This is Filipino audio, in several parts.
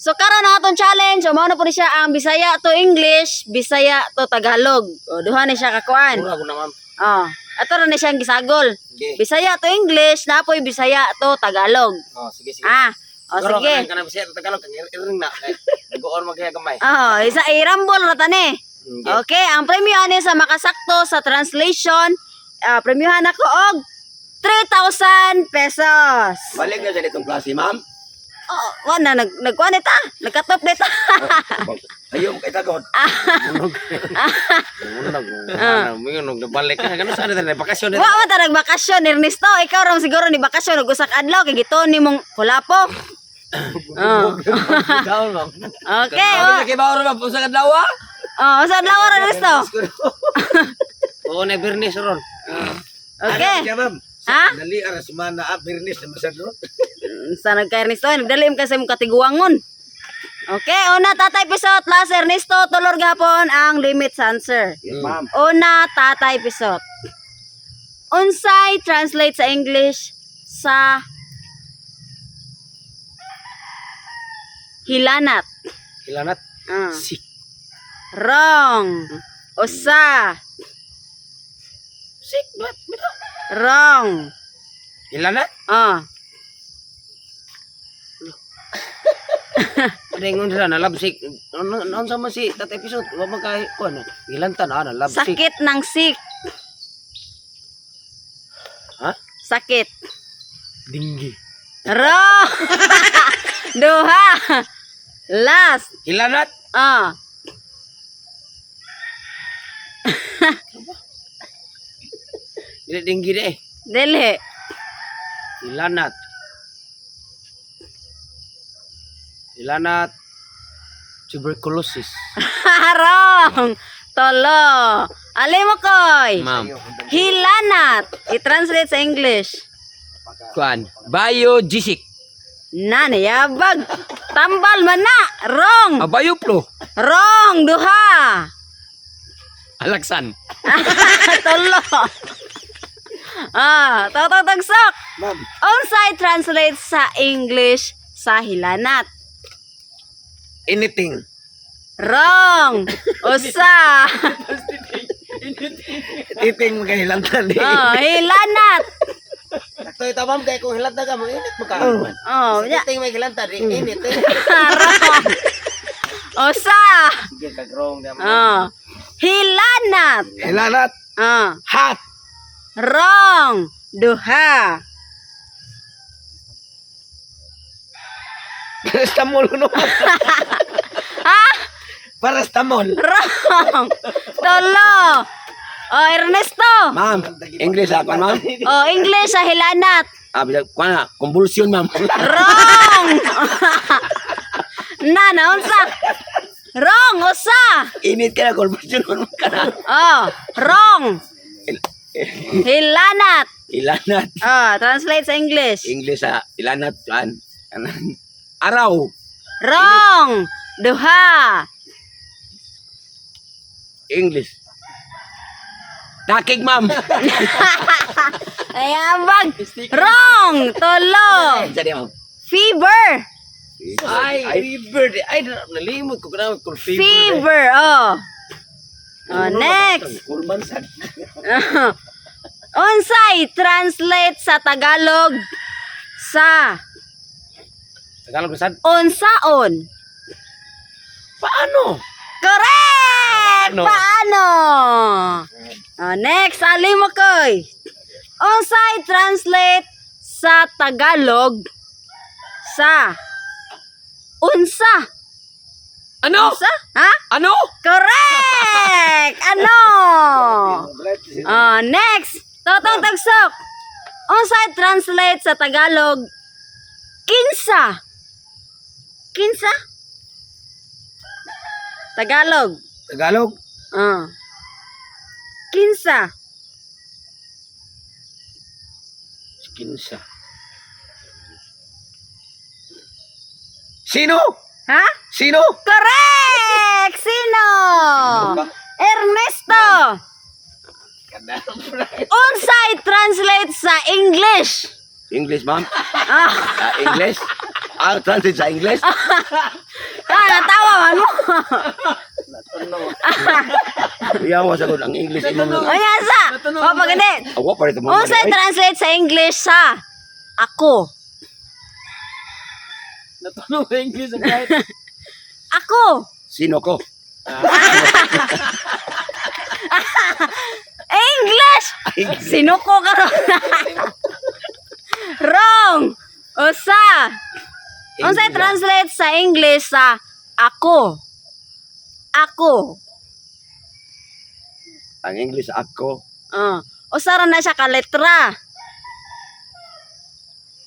So karon na atong challenge, mao na po ni siya ang Bisaya to English, Bisaya to Tagalog. O duha ni siya kakuan. Mura ko na, ma'am. Oh, ato ra ni siyang gisagol. Okay. Bisaya to English, napoy Bisaya to Tagalog. Oh, sige, sige. O Siguro, sige. kanang Bisaya to Tagalog, iring na. Nag-uon magkaya gamay. Isa irambol ra tani. Okay. Okay, ang premyo ani sa makasakto sa translation, premyohan ako og 3,000 pesos. Balik na sa itong klase, ma'am. Oh, wala nagkuan ita, nagkatop dito. Ayaw mo kay tagot. Munog na balik ka. Ganun saan na bakasyon Wa man ta nagbakasyon Ernesto, ikaw ram siguro ni bakasyon ug usak adlaw kay gito nimong kulapo. Down, ma'am. Okay, Kami kay bawro ba usa ka dawa? usak adlaw ra Ernesto. Oo, na Bernis ron. Okay. ma'am. Ha? Dali ara semana Bernis na masad ron. Sa nagka Ernesto, nagdalim kasi mong katiguangon. Okay, una tatay pisot, last Ernesto, tulor gapon ang limit sa answer. Yes, ma'am. Una tatay pisot. Unsay translate sa English sa hilanat? Hilanat. Ah. Si. Wrong. Usa. Sik. Bito. Wrong. Hilanat? Paringon sila na labsik. Noon sa si tatay episode. Wa magkay ko na. Hilantan na labsik. Sakit ng sik. Ha? Sakit. Dinggi. Wrong. Duha. Last. Hilanat? Dili dinggi de. Dili. Hilanat. Hilanat. Tuberculosis. Wrong. Tolo. Ali mo koy. Ma'am. Hilanat. I-translate sa English. Kuan. Biogesic. Nanayabag. Tambal man na. Wrong. Abayuplo. Wrong. Duha. Alaksan. Tolo. Tagsak. Ma'am. Unsay translate sa English sa hilanat? Anything. Wrong. Usa. Titing magahilantan di. Hilanat. Sakto ito ma'am kaya kung hilanta ka mo init mo ka. Ya. Titing magahilantan di init. Wrong. Usa. Sige kagrong na. Hilanat. Hilanat. Hot. Wrong. Duha. Parastamol no. Parastamol. Wrong. Tolo. Ernesto. Ma'am, English apa ma'am? English sa hilanat. Bisag kuana, convulsion ma'am. Wrong. Unsa? Wrong. Usa. Init ka na convulsion ma'am ka na. Wrong. Hilanat. Ilanat. Translate sa English. English sa ilanat kan. Araw. Wrong. Duha. English. Takig ma'am. Ayabag. Wrong. Tolo. Jadi ma'am. Fever. Fever. Ay, nalimot ko na kung fever. Fever. Next. Kulmansan. Unsay translate sa Tagalog sa Tagalog na sad. unsaon? Paano? Correct! Paano? Paano? Next, ali mo koy. Unsay translate sa Tagalog sa unsa? Ano? Unsa? Ha? Ano? Correct! Ano? Next, totong tagsok. Unsay translate sa Tagalog? Kinsa. Kinsa? Tagalog. Tagalog. Kinsa. Kinsa. Sino? Ha? Sino? Correct! Sino? Ernesto. Unsay translate sa English? English, ma'am? English? Ang translate sa English? Natawa man mo. Iyawa sa ang English imong. Unya sa. O pagani. Awa pa rin mo. Unsay translate sa English sa ako? Natanong sa English ang kahit. Ako. Sino ko? English. Sino ko karon? Wrong. Usa. Unsay translate sa English sa ako? Ako. Ang English ako. Usa ra na siya ka letra.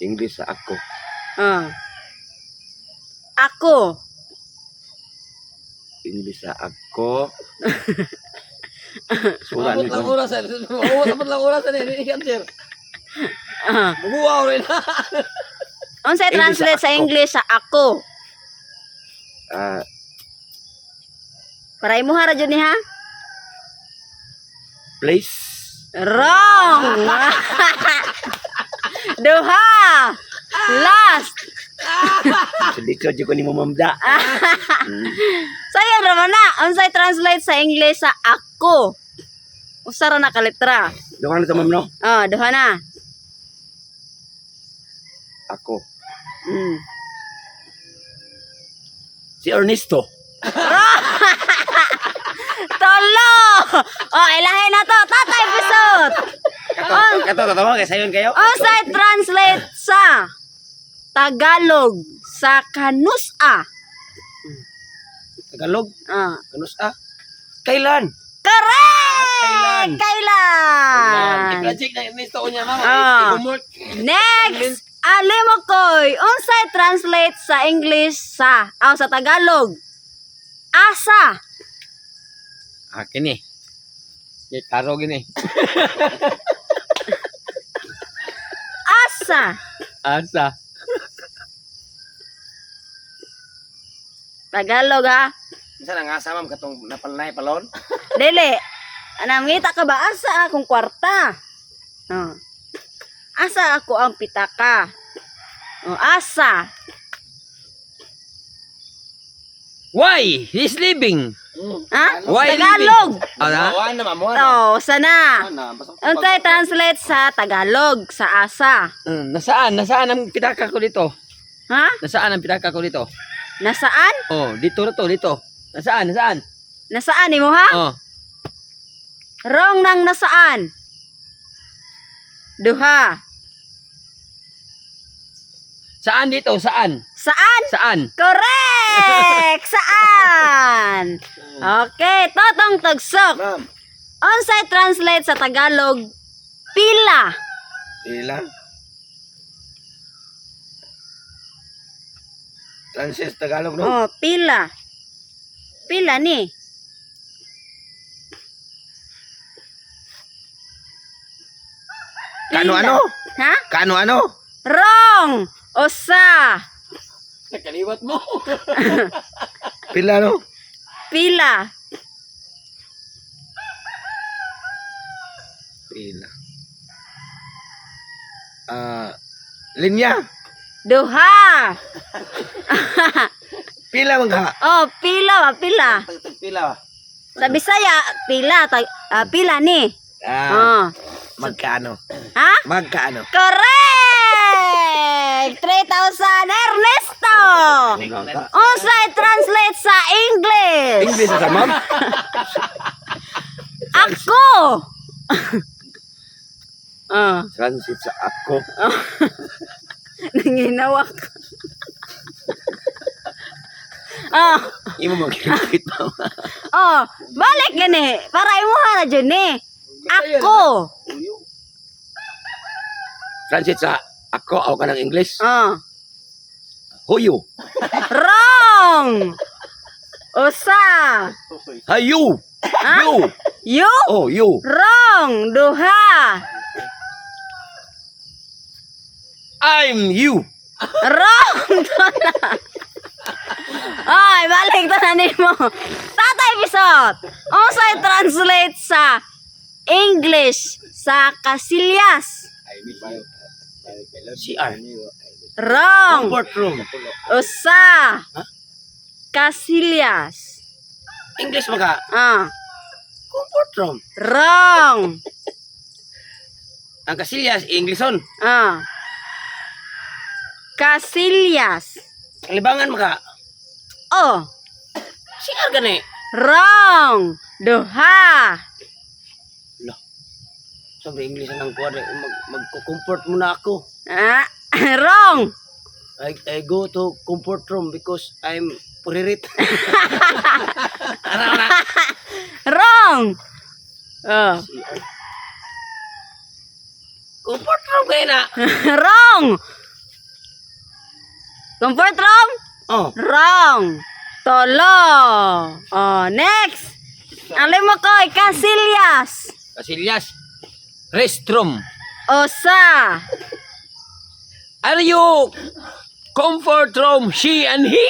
English sa ako. Ako. English sa ako. Sura Abot ni lang ko. oras. Abot lang oras na ni answer. Buguaw rin. Unsay English translate sa ako. English sa ako? Ah, Para imo ra jud ni ha? place. Wrong. Duha. Last. Dito di ko ni mo mamda. Sayang naman na. Unsay translate sa English sa ako? Usa ra na ka letra. Doon na sa mam no. Duha na. Ako. Mm. Si Ernesto. Tolo. Ilahin na to. Tatay episode. Kato tatawa kay sayon kayo. Unsay translate sa Tagalog sa kanusa? Tagalog. Kanus Kailan? Correct! Kailan? I-project na Ernesto ko niya mama. Homework. Next! Alimokoy, unsay translate sa English sa sa Tagalog? Asa. Akin eh. Karo gini. Asa. Asa. Tagalog ha? Isa na nga sama katong napalnay palon. Dili. Anamita ka ba asa akong kwarta? Asa ako ang pitaka? Asa. Why? He's leaving. Ha? Why Tagalog. Ano? na mamuha. Sana. Unsay translate sa Tagalog sa asa? Nasaan? Nasaan ang pitaka ko dito? Ha? Nasaan ang pitaka ko dito? Nasaan? Oh, dito na to, dito. Nasaan? Nasaan? Nasaan mo ha? Oh. Wrong nang nasaan? Duha. Saan dito? Saan? Saan? Saan? Correct! Saan? Okay, totong tugsok. Ma'am. Unsay translate sa Tagalog? Pila. Ilan? Translate Tagalog no? Pila. Pila ni. Kano Pila. ano? Ha? Kano ano? Wrong! Usa. Nakaliwat mo. Pila no? Pila. Pila. Linya. Duha. Pila mga. Pila ba? Pila. Pila ba? Sa Bisaya, pila. Pila ni. Magkano? Ha? Magkano? Correct! 3,000 Ernesto! Unsay translate sa English? English sa ma'am? Ako! Translate sa ako. Nanginawak. Imo mag-repeat mama. Balik gani. Para imo na dyan eh. Ako! Translate sa ako. Ako ka ng English. Huyo. Wrong! Usa! Hayu. Ha? You. You? Oh, you. Wrong! Duha! I'm you. Wrong! Ay, balik to na nimo. Tatay episode. Unsay translate sa English sa Casillas? CR. Wrong. Comfort room. Usa. Ha? Casillas. English maka. Comfort room. Wrong. Ang Casillas, Englishon. Casillas. Kalibangan maka. Oh. Singar gani. Wrong. Duha. Sabi English ang kuwari. Mag-comfort muna ako. Wrong. I go to comfort room because I'm puririt. Wrong. Comfort room kayo na. Wrong. Comfort room? Oh. Wrong. Tolo. Next. Alay mo ko, Casillas. Casillas. Restroom. Osa. Are you comfort room she and he?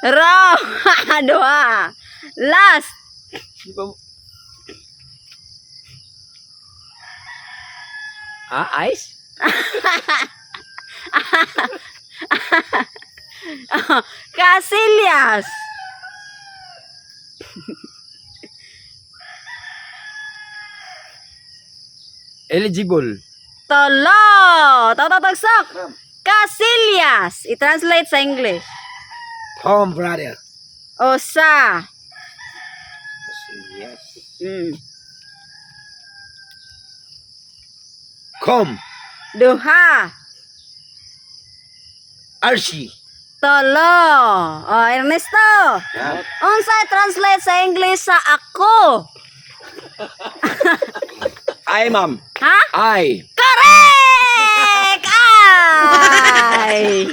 Wrong. Dua. Last. Ice? Casillas. Eligible. Tolo. Tagsak. Casillas. I-translate sa English. Home, brother. Osa. Casillas. Come. Duha. Archie. Tolo. Ernesto. Unsa translate sa English sa ako? I, ma'am. Ha? I. Correct! Ay!